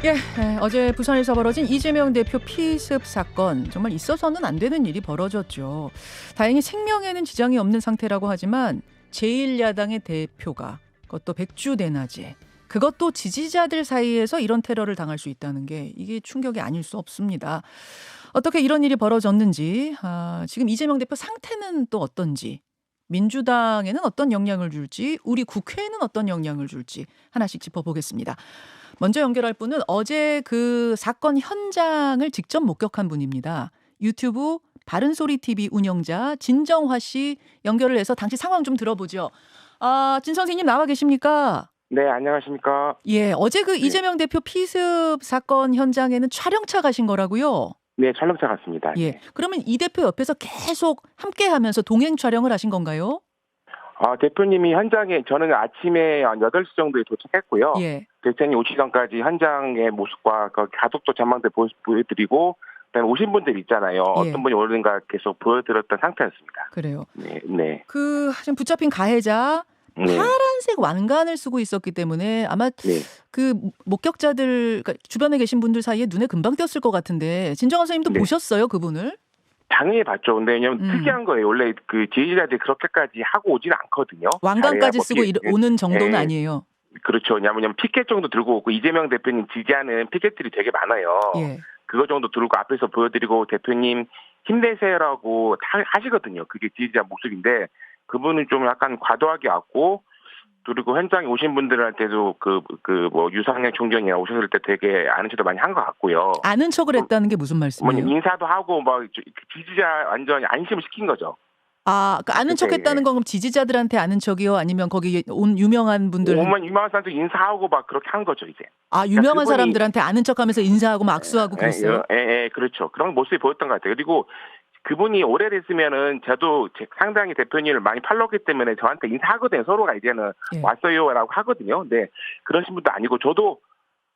예, 어제 부산에서 벌어진 이재명 대표 피습 사건, 정말 있어서는 안 되는 일이 벌어졌죠. 다행히 생명에는 지장이 없는 상태라고 하지만 제1야당의 대표가, 그것도 백주대낮에, 그것도 지지자들 사이에서 이런 테러를 당할 수 있다는 게 이게 충격이 아닐 수 없습니다. 어떻게 이런 일이 벌어졌는지, 지금 이재명 대표 상태는 또 어떤지, 민주당에는 어떤 영향을 줄지, 우리 국회에는 어떤 영향을 줄지 하나씩 짚어보겠습니다. 먼저 연결할 분은 어제 그 사건 현장을 직접 목격한 분입니다. 유튜브 바른소리 TV 운영자 진정화 씨 연결을 해서 당시 상황 좀 들어보죠. 진 선생님 나와 계십니까? 네, 안녕하십니까. 예, 어제 그 네. 이재명 대표 피습 사건 현장에는 촬영차 가신 거라고요? 네, 촬영차 같습니다. 예, 네. 그러면 이 대표 옆에서 계속 함께 하면서 동행 촬영을 하신 건가요? 대표님이 현장에 저는 아침에 한 8시 정도에 도착했고요. 예. 대표님 오시기 전까지 현장의 모습과 그 가족도 전망대 보여드리고, 그다음에 오신 분들 있잖아요. 예. 어떤 분이 오는가 계속 보여드렸던 상태였습니다. 그래요. 네, 네. 그 지금 붙잡힌 가해자 네. 파란색 왕관을 쓰고 있었기 때문에 아마 네. 그 목격자들, 그러니까 주변에 계신 분들 사이에 눈에 금방 띄었을 것 같은데 진정한 선생님도 네. 보셨어요, 그분을? 당연히 봤죠. 근데 왜냐면 특이한 거예요. 원래 그 지지자들이 그렇게까지 하고 오지는 않거든요. 왕관까지 잘해야 쓰고 뭐 오는 정도는 예. 아니에요. 그렇죠. 왜냐면 피켓 정도 들고 오고, 이재명 대표님 지지하는 피켓들이 되게 많아요. 예. 그거 정도 들고 앞에서 보여드리고 대표님 힘내세요라고 하시거든요. 그게 지지자 모습인데, 그분은 좀 약간 과도하게 왔고, 그리고 현장에 오신 분들한테도 뭐 유상현 총장이 오셨을 때 되게 아는 척도 많이 한 것 같고요. 아는 척을 했다는 게 무슨 말씀이에요? 인사도 하고 막 지지자 완전히 안심을 시킨 거죠. 그 아는 척 했다는 건 그럼 지지자들한테 아는 척이요? 아니면 거기 온 유명한 분들? 오만 유명한 사람들 인사하고 막 그렇게 한 거죠, 이제. 유명한 그분이, 사람들한테 아는 척 하면서 인사하고 막 악수하고 그랬어요? 예, 그렇죠. 그런 모습이 보였던 것 같아요. 그리고 그분이 오래됐으면은 저도 상당히 대표님을 많이 팔로우했기 때문에 저한테 인사하거든요. 서로가 이제는 예. 왔어요라고 하거든요. 근데 그러신 분도 아니고,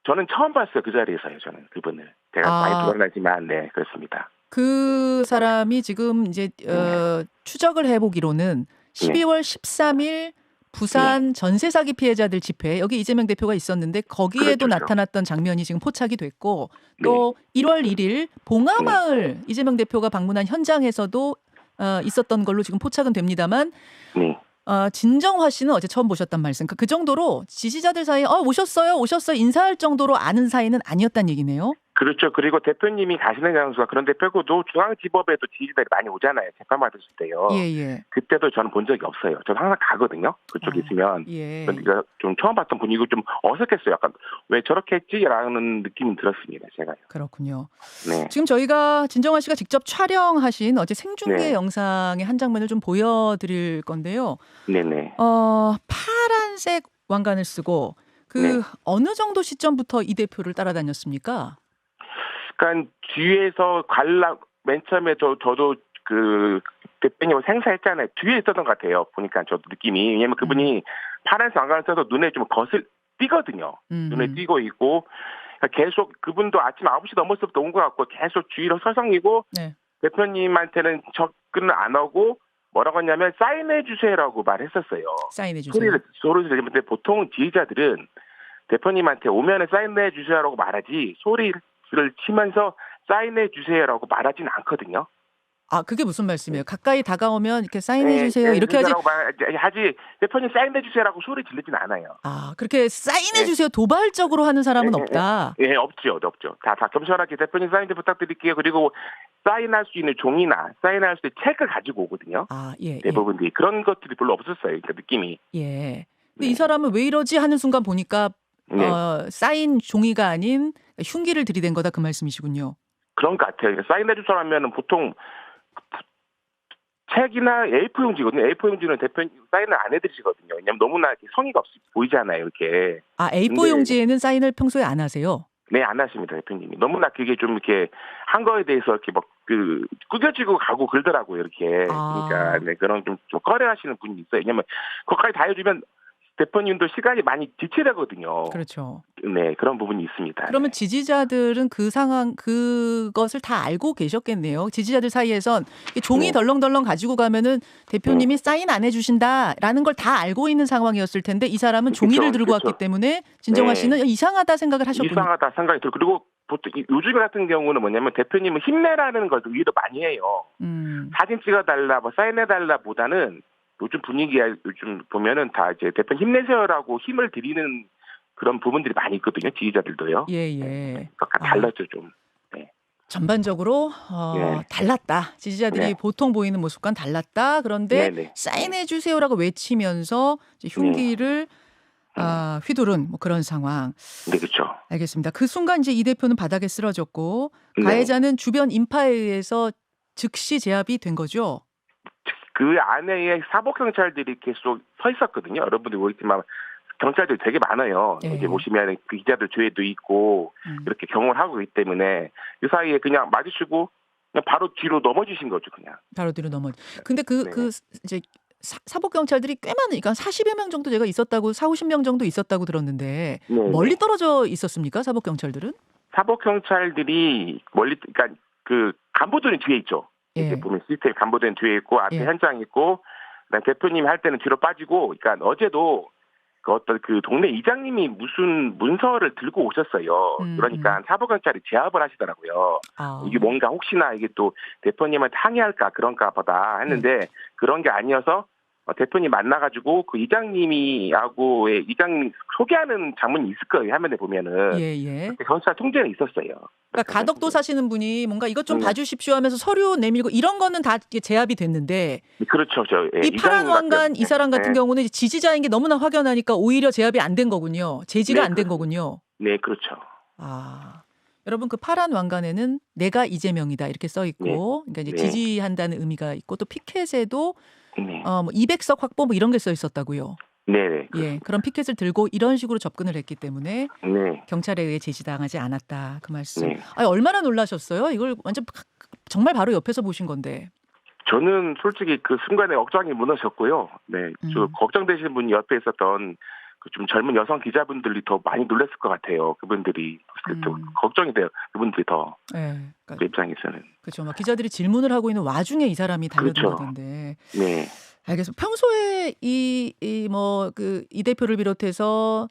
저는 처음 봤어요. 그 자리에서요. 저는 그분을. 제가 많이 돌아다니지만, 네, 그렇습니다. 그 사람이 지금 이제 추적을 해보기로는 12월 13일 부산 전세 사기 피해자들 집회, 여기 이재명 대표가 있었는데 거기에도 그렇죠. 나타났던 장면이 지금 포착이 됐고, 또 1월 1일 봉하마을 이재명 대표가 방문한 현장에서도 있었던 걸로 지금 포착은 됩니다만, 네. 진정화 씨는 어제 처음 보셨단 말씀. 그 정도로 지지자들 사이에 오셨어요 인사할 정도로 아는 사이는 아니었단 얘기네요. 그렇죠. 그리고 대표님이 가시는 장소가 그런데 빼고도 중앙지법에도 지지자들이 많이 오잖아요. 재판 받으실 때요. 예. 그때도 저는 본 적이 없어요. 저는 항상 가거든요. 그쪽에 있으면. 예. 그러니까 좀 처음 봤던 분이고 좀 어색했어요. 약간 왜 저렇게 했지라는 느낌이 들었습니다. 제가요. 그렇군요. 네. 지금 저희가 진정화 씨가 직접 촬영하신 어제 생중계 네. 영상의 한 장면을 좀 보여드릴 건데요. 네네. 파란색 왕관을 쓰고 네. 어느 정도 시점부터 이 대표를 따라다녔습니까? 그러니까 뒤에서 맨 처음에 저도 그 대표님을 생사했잖아요. 뒤에 있었던 것 같아요. 보니까 저도 느낌이. 왜냐면 그분이 파란색 왕관을 써서 눈에 좀 띄거든요. 눈에 띄고 있고, 계속 그분도 아침 9시 넘었을 때부터 온 것 같고 계속 주위로 서성이고, 네. 대표님한테는 접근을 안 하고 뭐라고 했냐면 사인해 주세요라고 말했었어요. 사인해 주세요. 소리를 들리는데 보통 지지자들은 대표님한테 오면은 사인해 주세요라고 말하지, 소리를 치면서 사인해 주세요라고 말하진 않거든요. 그게 무슨 말씀이에요? 가까이 다가오면 이렇게 사인해 주세요 이렇게 하지 대표님 사인해 주세요라고 소리 지르진 않아요. 그렇게 사인해 주세요 도발적으로 하는 사람은 없다. 예, 없죠. 다 겸손하게 대표님 사인 좀 부탁드릴게요. 그리고 사인할 수 있는 종이나 사인할 수 있는 책을 가지고 오거든요. 예. 대부분들이 그런 것들이 별로 없었어요. 그 느낌이. 예. 근데 이 사람은 왜 이러지 하는 순간 보니까 사인 종이가 아닌 흉기를 들이댄 거다, 그 말씀이시군요. 그런 것 같아요. 사인해 주소라면은 보통 책이나 A4 용지거든요. A4 용지는 대표님 사인을 안 해드리시거든요. 왜냐면 너무나 이렇게 성의가 없이 보이잖아요, 이렇게. A4 용지에는 사인을 평소에 안 하세요? 네, 안 하십니다, 대표님이. 너무나 그게 좀 이렇게 한 거에 대해서 이렇게 막 꾸겨지고 가고 그러더라고요, 이렇게. 그러니까 네, 그런 좀 꺼려하시는 분이 있어요. 왜냐면 그것까지 다 해주면 대표님도 시간이 많이 지체되거든요. 그렇죠. 네, 그런 부분이 있습니다. 그러면 네. 지지자들은 그 상황 그것을 다 알고 계셨겠네요. 지지자들 사이에선 이게 종이 네. 덜렁덜렁 가지고 가면은 대표님이 사인 안 해주신다라는 걸 다 알고 있는 상황이었을 텐데 이 사람은 종이를 그쵸, 들고 그쵸. 왔기 때문에 진정화 네. 씨는 이상하다 생각을 하셨군요. 이상하다 생각이 들고 그리고 보통 요즘 같은 경우는 뭐냐면 대표님은 힘내라는 걸 위로 많이 해요. 음. 사진 찍어달라, 뭐 사인해달라보다는 요즘 분위기야 요즘 보면은 다 이제 대표님 힘내세요라고 힘을 드리는 그런 부분들이 많이 있거든요. 지지자들도요. 예, 네. 예. 그러니까 달랐죠 좀. 네. 전반적으로 네. 달랐다. 지지자들이 네. 보통 보이는 모습과는 달랐다. 그런데 네네. 사인해 주세요라고 외치면서 이제 네. 흉기를 휘두른 뭐 그런 상황. 네, 그렇죠. 알겠습니다. 그 순간 이제 이 대표는 바닥에 쓰러졌고 네. 가해자는 주변 인파에 의해서 즉시 제압이 된 거죠. 그 안에 사복 경찰들이 계속 서 있었거든요. 여러분들이 모르겠지만 경찰들이 되게 많아요. 예. 이제 보시면 그 기자들 조회도 있고 이렇게 경호를 하고 있기 때문에 그 사이에 그냥 마주치고 그냥 바로 뒤로 넘어지신 거죠, 그냥. 바로 뒤로 넘어. 근데 그 네. 이제 사복 경찰들이 꽤 많으니까 40여 명 정도 제가 있었다고 40-50명 정도 있었다고 들었는데 네. 멀리 떨어져 있었습니까? 사복 경찰들은? 사복 경찰들이 멀리 그러니까 그 간부들은 뒤에 있죠. 예. 이제 보면 시스템 간부들은 뒤에 있고 앞에 예. 현장 있고 그다음 대표님 할 때는 뒤로 빠지고 그러니까 어제도 그 어떤 그 동네 이장님이 무슨 문서를 들고 오셨어요. 그러니까 사복경찰이 제압을 하시더라고요. 이게 뭔가 혹시나 이게 또 대표님한테 항의할까 그런가 보다 했는데 그런 게 아니어서 대표님 만나가지고 그 이장님이하고의 이장님 소개하는 장면이 있을 거예요. 화면에 보면은. 예. 경찰 통제는 있었어요. 그러니까 가덕도 사시는 분이 뭔가 이것 좀 네. 봐주십시오 하면서 서류 내밀고 이런 거는 다 이게 제압이 됐는데 그렇죠. 이 파란 왕관 이 사람 같은 경우는 이제 지지자인 게 너무나 확연하니까 오히려 제압이 안 된 거군요. 제지가 네, 안 된 거군요. 네, 그렇죠. 여러분 그 파란 왕관에는 내가 이재명이다 이렇게 써 있고 그러니까 이제 지지한다는 의미가 있고 또 피켓에도 뭐 200석 확보 뭐 이런 게 써 있었다고요. 네. 예, 그런 피켓을 들고 이런 식으로 접근을 했기 때문에 네. 경찰에 의해 제지당하지 않았다 그 말씀. 네. 얼마나 놀라셨어요? 이걸 완전 정말 바로 옆에서 보신 건데. 저는 솔직히 그 순간에 억장이 무너졌고요. 네, 저 걱정되시는 분이 옆에 있었던 그 좀 젊은 여성 기자분들이 더 많이 놀랐을 것 같아요. 그분들이 걱정이 돼요. 그분들이 더 네, 그 입장에서는. 그렇죠. 막 기자들이 질문을 하고 있는 와중에 이 사람이 달려들었는데. 그렇죠. 네. 알겠습니다. 평소에 이 대표를 비롯해서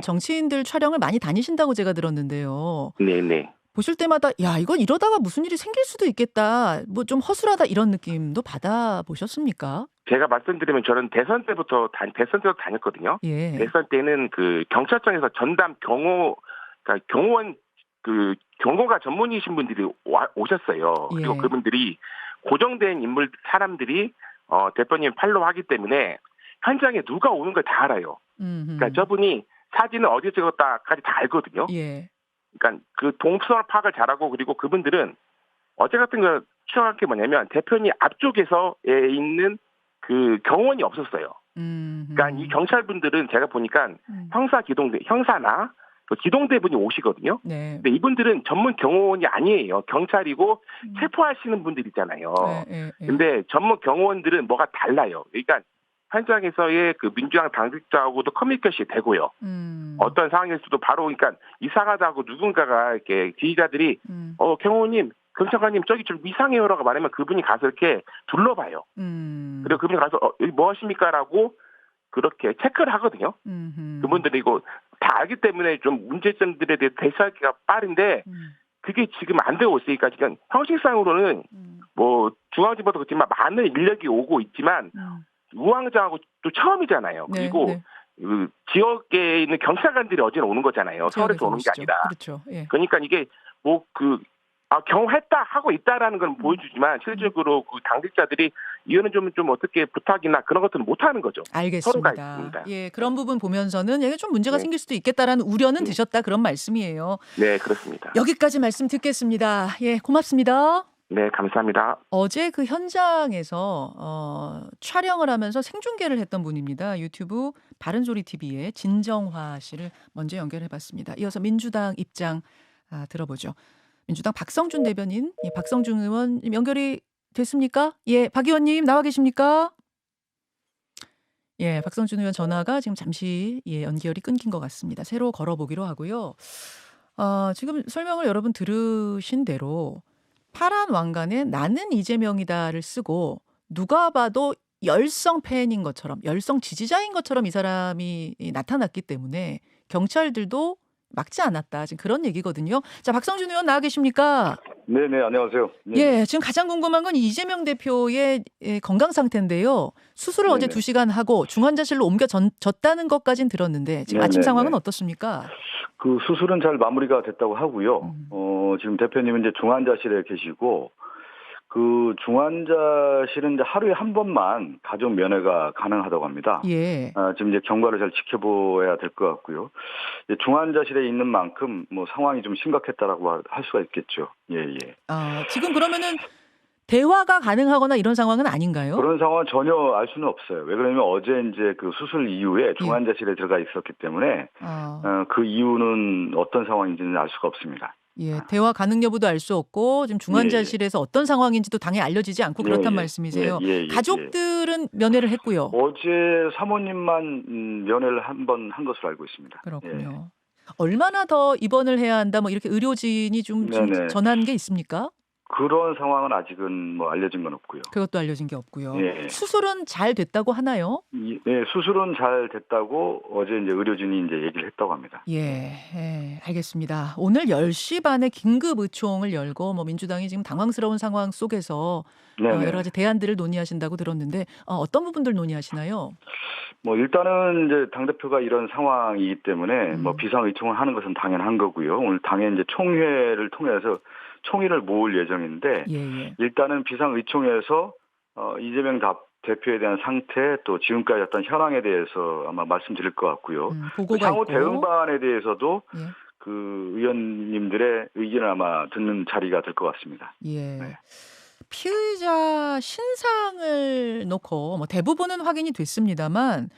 정치인들 촬영을 많이 다니신다고 제가 들었는데요. 네. 보실 때마다 야 이건 이러다가 무슨 일이 생길 수도 있겠다. 뭐 좀 허술하다 이런 느낌도 받아 보셨습니까? 제가 말씀드리면 저는 대선 때도 다녔거든요. 예. 대선 때는 그 경찰청에서 전담 그러니까 경호원 그 경호가 전문이신 분들이 오셨어요. 예. 그리고 그분들이 고정된 사람들이 대표님 팔로우하기 때문에 현장에 누가 오는 걸 다 알아요. 그러니까 저분이 사진을 어디에 찍었다까지 다 알거든요. 예. 그러니까 그 동선 파악을 잘하고 그리고 그분들은 어제 같은 거 추정할 게 뭐냐면 대표님 앞쪽에서 있는 그 경호원이 없었어요. 그러니까 이 경찰분들은 제가 보니까 형사나 그 기동대분이 오시거든요. 네. 근데 이분들은 전문 경호원이 아니에요. 경찰이고 체포하시는 분들 있잖아요. 근데 전문 경호원들은 뭐가 달라요. 그러니까 현장에서의 그 민주당 당직자하고도 커뮤니케이션이 되고요. 어떤 상황에서도 바로 그러니까 이상하다고 누군가가 이렇게 지지자들이 경호원님, 경찰관님 저기 좀 이상해요라고 말하면 그분이 가서 이렇게 둘러봐요. 그리고 그분이 가서 여기 뭐 하십니까라고 그렇게 체크를 하거든요. 그분들이 이거 다 알기 때문에 좀 문제점들에 대해 대처하기가 빠른데 그게 지금 안 되고 있으니까 지금 형식상으로는 뭐 중앙지법도 그렇지만 많은 인력이 오고 있지만 우왕좌왕하고 또 처음이잖아요. 그리고 그 지역에 있는 경찰관들이 어제는 오는 거잖아요. 서울에서 오는 게 아니라. 그렇죠. 예. 그러니까 이게 뭐 경호했다 하고 있다라는 건 보여주지만 실질적으로 그 당직자들이 이거는 좀 어떻게 부탁이나 그런 것들은 못 하는 거죠. 서로가 알겠습니다. 있습니다. 예, 그런 부분 보면서는 이게 좀 문제가 생길 수도 있겠다라는 우려는 드셨다 그런 말씀이에요. 네, 그렇습니다. 여기까지 말씀 듣겠습니다. 예, 고맙습니다. 네, 감사합니다. 어제 그 현장에서 촬영을 하면서 생중계를 했던 분입니다. 유튜브 바른소리 TV의 진정화 씨를 먼저 연결해봤습니다. 이어서 민주당 입장 들어보죠. 민주당 박성준 대변인, 박성준 의원 연결이 됐습니까? 예, 박 의원님 나와 계십니까? 예, 박성준 의원 전화가 지금 잠시 연결이 끊긴 것 같습니다. 새로 걸어보기로 하고요. 지금 설명을 여러분 들으신 대로 파란 왕관에 나는 이재명이다를 쓰고 누가 봐도 열성 팬인 것처럼 열성 지지자인 것처럼 이 사람이 나타났기 때문에 경찰들도 막지 않았다. 지금 그런 얘기거든요. 자, 박성준 의원 나와 계십니까? 네네, 안녕하세요. 네네. 예, 지금 가장 궁금한 건 이재명 대표의 건강 상태인데요. 수술을 어제 네네. 2시간 하고 중환자실로 옮겨졌다는 것까진 들었는데 지금 아침 네네네. 상황은 어떻습니까? 그 수술은 잘 마무리가 됐다고 하고요. 음. 지금 대표님은 이제 중환자실에 계시고, 그 중환자실은 이제 하루에 한 번만 가족 면회가 가능하다고 합니다. 예. 지금 이제 경과를 잘 지켜봐야 될 것 같고요. 이제 중환자실에 있는 만큼 뭐 상황이 좀 심각했다라고 할 수가 있겠죠. 예, 예. 지금 그러면은 대화가 가능하거나 이런 상황은 아닌가요? 그런 상황은 전혀 알 수는 없어요. 왜 그러냐면 어제 이제 그 수술 이후에 중환자실에 들어가 있었기 때문에 그 이유는 어떤 상황인지는 알 수가 없습니다. 예, 대화 가능 여부도 알 수 없고 지금 중환자실에서 어떤 상황인지도 당연히 알려지지 않고 그렇단 말씀이세요. 가족들은 면회를 했고요. 어제 사모님만 면회를 한 번 한 것으로 알고 있습니다. 그렇군요. 얼마나 더 입원을 해야 한다 뭐 이렇게 의료진이 좀 전한 게 있습니까? 그런 상황은 아직은 뭐 알려진 건 없고요. 그것도 알려진 게 없고요. 예. 수술은 잘 됐다고 하나요? 네, 수술은 잘 됐다고 어제 이제 의료진이 이제 얘기를 했다고 합니다. 예, 알겠습니다. 오늘 10시 반에 긴급 의총을 열고 뭐 민주당이 지금 당황스러운 상황 속에서 여러 가지 대안들을 논의하신다고 들었는데 어떤 부분들 논의하시나요? 뭐 일단은 이제 당대표가 이런 상황이기 때문에 뭐 비상의총을 하는 것은 당연한 거고요. 오늘 당연 이제 총회를 통해서 총의를 모을 예정인데 일단은 비상의총에서 이재명 대표에 대한 상태 또 지금까지 어떤 현황에 대해서 아마 말씀드릴 것 같고요. 향후 대응 방안에 대해서도 그 의원님들의 의견을 아마 듣는 자리가 될 것 같습니다. 예. 네. 피의자 신상을 놓고 뭐 대부분은 확인이 됐습니다만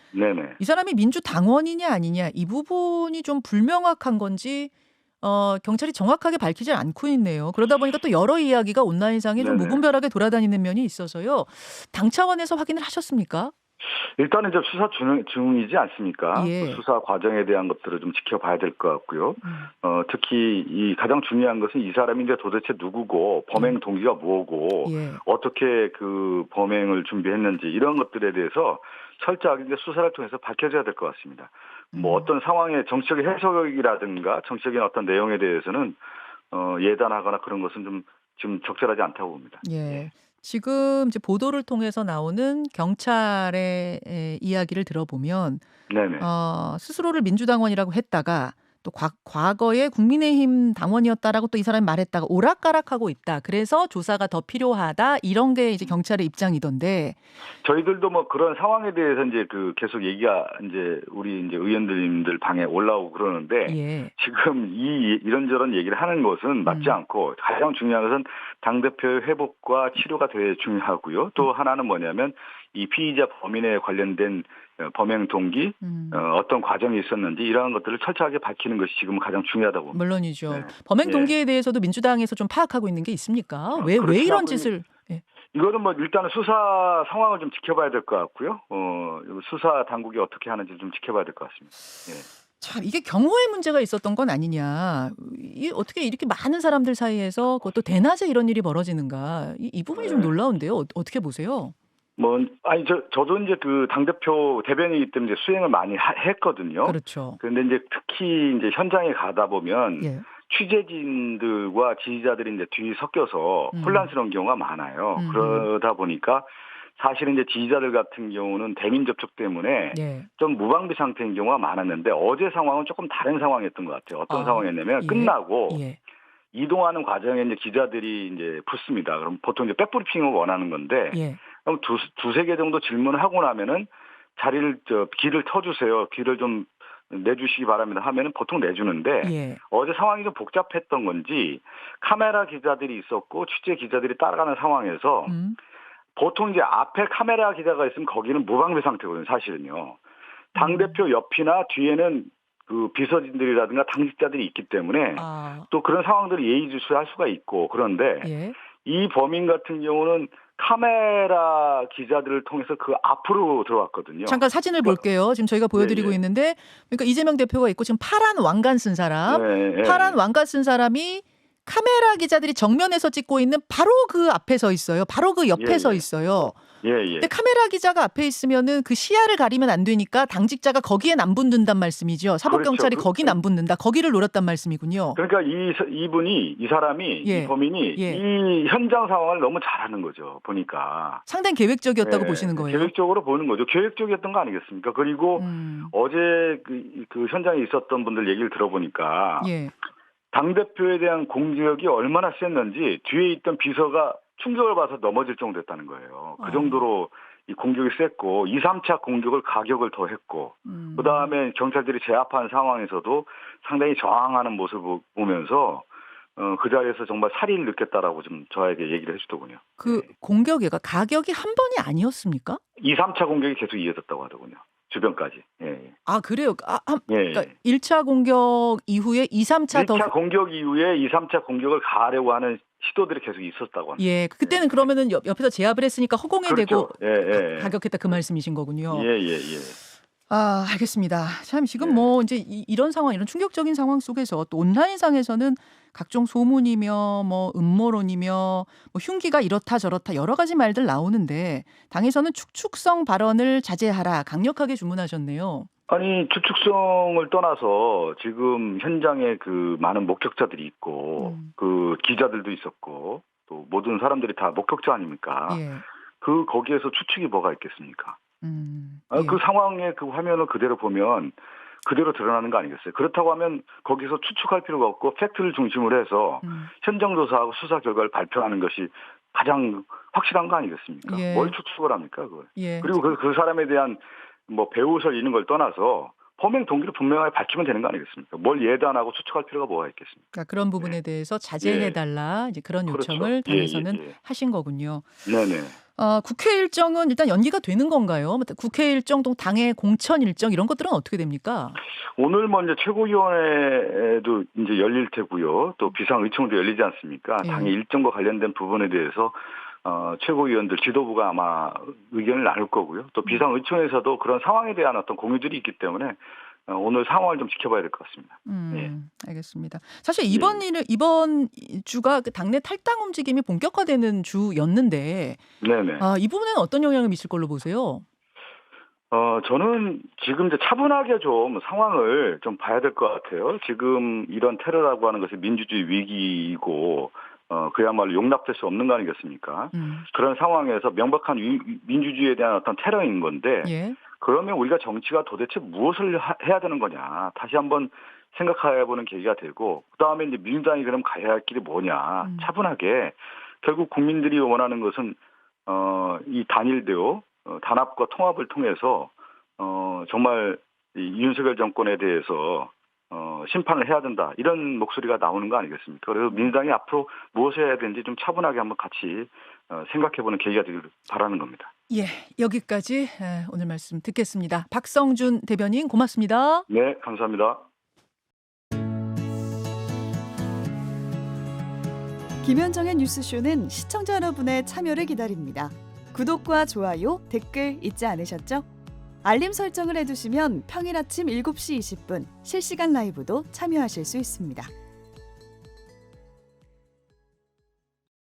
이 사람이 민주당원이냐 아니냐 이 부분이 좀 불명확한 건지 경찰이 정확하게 밝히지 않고 있네요. 그러다 보니까 또 여러 이야기가 온라인상에 좀 무분별하게 돌아다니는 면이 있어서요. 당 차원에서 확인을 하셨습니까? 일단은 이제 수사 중이지 않습니까? 그 수사 과정에 대한 것들을 좀 지켜봐야 될 것 같고요. 특히 이 가장 중요한 것은 이 사람이 이제 도대체 누구고 범행 동기가 뭐고 어떻게 그 범행을 준비했는지 이런 것들에 대해서 철저하게 이제 수사를 통해서 밝혀져야 될 것 같습니다. 뭐 어떤 상황의 정치적인 해석이라든가 정치적인 어떤 내용에 대해서는 예단하거나 그런 것은 좀 지금 적절하지 않다고 봅니다. 예. 지금 이제 보도를 통해서 나오는 경찰의 이야기를 들어보면 스스로를 민주당원이라고 했다가 또 과거에 국민의힘 당원이었다라고 또 이 사람이 말했다가 오락가락하고 있다. 그래서 조사가 더 필요하다. 이런 게 이제 경찰의 입장이던데. 저희들도 뭐 그런 상황에 대해서 이제 그 계속 얘기가 이제 우리 이제 의원님들 방에 올라오고 그러는데 지금 이런저런 얘기를 하는 것은 맞지 않고 가장 중요한 것은 당대표의 회복과 치료가 되게 중요하고요. 또 하나는 뭐냐면 이 피의자 범인에 관련된 범행 동기, 어떤 과정이 있었는지 이러한 것들을 철저하게 밝히는 것이 지금 가장 중요하다고 봅니다. 물론이죠. 범행 동기에 대해서도 민주당에서 좀 파악하고 있는 게 있습니까? 왜 이런 짓을? 이거는 뭐 일단은 수사 상황을 좀 지켜봐야 될 것 같고요. 수사 당국이 어떻게 하는지 좀 지켜봐야 될 것 같습니다. 참 이게 경호에 문제가 있었던 건 아니냐. 어떻게 이렇게 많은 사람들 사이에서 그것도 대낮에 이런 일이 벌어지는가. 이 부분이 좀 놀라운데요. 어떻게 보세요? 저도 이제 그 당대표 대변이기 때문에 수행을 많이 했거든요. 그렇죠. 그런데 이제 특히 이제 현장에 가다 보면 취재진들과 지지자들이 이제 뒤에 섞여서 혼란스러운 경우가 많아요. 그러다 보니까 사실은 이제 지지자들 같은 경우는 대민 접촉 때문에 좀 무방비 상태인 경우가 많았는데 어제 상황은 조금 다른 상황이었던 것 같아요. 어떤 상황이었냐면 끝나고 이동하는 과정에 이제 기자들이 이제 붙습니다. 그럼 보통 이제 백브리핑을 원하는 건데 그럼 두세 개 정도 질문을 하고 나면은 길을 터주세요. 길을 좀 내주시기 바랍니다 하면은 보통 내주는데 어제 상황이 좀 복잡했던 건지 카메라 기자들이 있었고 취재 기자들이 따라가는 상황에서 보통 이제 앞에 카메라 기자가 있으면 거기는 무방비 상태거든요. 사실은요. 당대표 옆이나 뒤에는 그 비서진들이라든가 당직자들이 있기 때문에 또 그런 상황들을 예의주시할 수가 있고 그런데 이 범인 같은 경우는 카메라 기자들을 통해서 그 앞으로 들어왔거든요. 잠깐 사진을 볼게요. 지금 저희가 보여드리고 예. 있는데, 그러니까 이재명 대표가 있고 지금 파란 왕관 쓴 사람, 예. 파란 왕관 쓴 사람이 카메라 기자들이 정면에서 찍고 있는 바로 그 앞에 서 있어요. 바로 그 옆에 서 있어요. 근데 카메라 기자가 앞에 있으면은 그 시야를 가리면 안 되니까 당직자가 거기엔 안 붙는단 말씀이죠. 사법경찰이 그렇죠. 거긴 안 붙는다. 거기를 노렸단 말씀이군요. 그러니까 이 사람이 이 범인이 이 현장 상황을 너무 잘하는 거죠. 보니까 상당히 계획적이었다고 보시는 거예요. 계획적으로 보는 거죠. 계획적이었던 거 아니겠습니까? 그리고 어제 그 현장에 있었던 분들 얘기를 들어보니까 당대표에 대한 공격이 얼마나 셌는지 뒤에 있던 비서가 충격을 받아서 넘어질 정도였다는 거예요. 그 정도로 이 공격이 셌고 2, 3차 공격을 가격을 더 했고 그다음에 경찰들이 제압한 상황에서도 상당히 저항하는 모습을 보면서 그 자리에서 정말 살인을 느꼈다라고 좀 저에게 얘기를 해주더군요. 그 공격이 가격이 한 번이 아니었습니까? 2, 3차 공격이 계속 이어졌다고 하더군요. 주변까지. 아, 그래요? 그러니까 1차 공격 이후에 2, 3차 1차 공격 이후에 2, 3차 공격을 가하려고 하는 시도들이 계속 있었다고 합니다. 그때는 그러면은 옆에서 제압을 했으니까 허공에 그렇죠. 대고 가격했다 그 말씀이신 거군요. 아, 알겠습니다. 참 지금 뭐 이제 이런 상황, 이런 충격적인 상황 속에서 또 온라인상에서는 각종 소문이며 뭐 음모론이며 뭐 흉기가 이렇다 저렇다 여러 가지 말들 나오는데 당에서는 축축성 발언을 자제하라 강력하게 주문하셨네요. 아니 추측성을 떠나서 지금 현장에 그 많은 목격자들이 있고 그 기자들도 있었고 또 모든 사람들이 다 목격자 아닙니까? 그 거기에서 추측이 뭐가 있겠습니까? 그 상황의 그 화면을 그대로 보면 그대로 드러나는 거 아니겠어요? 그렇다고 하면 거기서 추측할 필요가 없고 팩트를 중심으로 해서 현장 조사하고 수사 결과를 발표하는 것이 가장 확실한 거 아니겠습니까? 뭘 추측을 합니까, 그걸? 그리고 그 사람에 대한 뭐 배우설 이런 걸 떠나서 범행 동기를 분명하게 밝히면 되는 거 아니겠습니까? 뭘 예단하고 추측할 필요가 뭐가 있겠습니까? 그러니까 그런 부분에 대해서 자제해달라 이제 그런 요청을 당에서는 하신 거군요. 네네. 국회 일정은 일단 연기가 되는 건가요? 국회 일정, 또 당의 공천 일정 이런 것들은 어떻게 됩니까? 오늘 먼저 최고위원회도 이제 열릴 테고요. 또 비상의총도 열리지 않습니까? 당의 일정과 관련된 부분에 대해서 최고위원들 지도부가 아마 의견을 나눌 거고요. 또 비상의총에서도 그런 상황에 대한 어떤 공유들이 있기 때문에 오늘 상황을 좀 지켜봐야 될 것 같습니다. 알겠습니다. 사실 이번 주가 그 당내 탈당 움직임이 본격화되는 주였는데, 이 부분에는 어떤 영향을 미칠 걸로 보세요? 저는 지금 이제 차분하게 좀 상황을 좀 봐야 될 것 같아요. 지금 이런 테러라고 하는 것이 민주주의 위기이고, 그야말로 용납될 수 없는 거 아니겠습니까? 그런 상황에서 명백한 민주주의에 대한 어떤 테러인 건데, 그러면 우리가 정치가 도대체 무엇을 해야 되는 거냐. 다시 한번 생각해보는 계기가 되고, 그 다음에 이제 민주당이 그럼 가야 할 길이 뭐냐. 차분하게. 결국 국민들이 원하는 것은, 이 단일대요, 단합과 통합을 통해서, 정말 이 윤석열 정권에 대해서, 심판을 해야 된다. 이런 목소리가 나오는 거 아니겠습니까? 그래서 민주당이 앞으로 무엇을 해야 되는지 좀 차분하게 한번 같이 생각해보는 계기가 되기를 바라는 겁니다. 여기까지 오늘 말씀 듣겠습니다. 박성준 대변인 고맙습니다. 네, 감사합니다. 김현정의 뉴스쇼는 시청자 여러분의 참여를 기다립니다. 구독과 좋아요, 댓글 잊지 않으셨죠? 알림 설정을 해두시면 평일 아침 7시 20분 실시간 라이브도 참여하실 수 있습니다.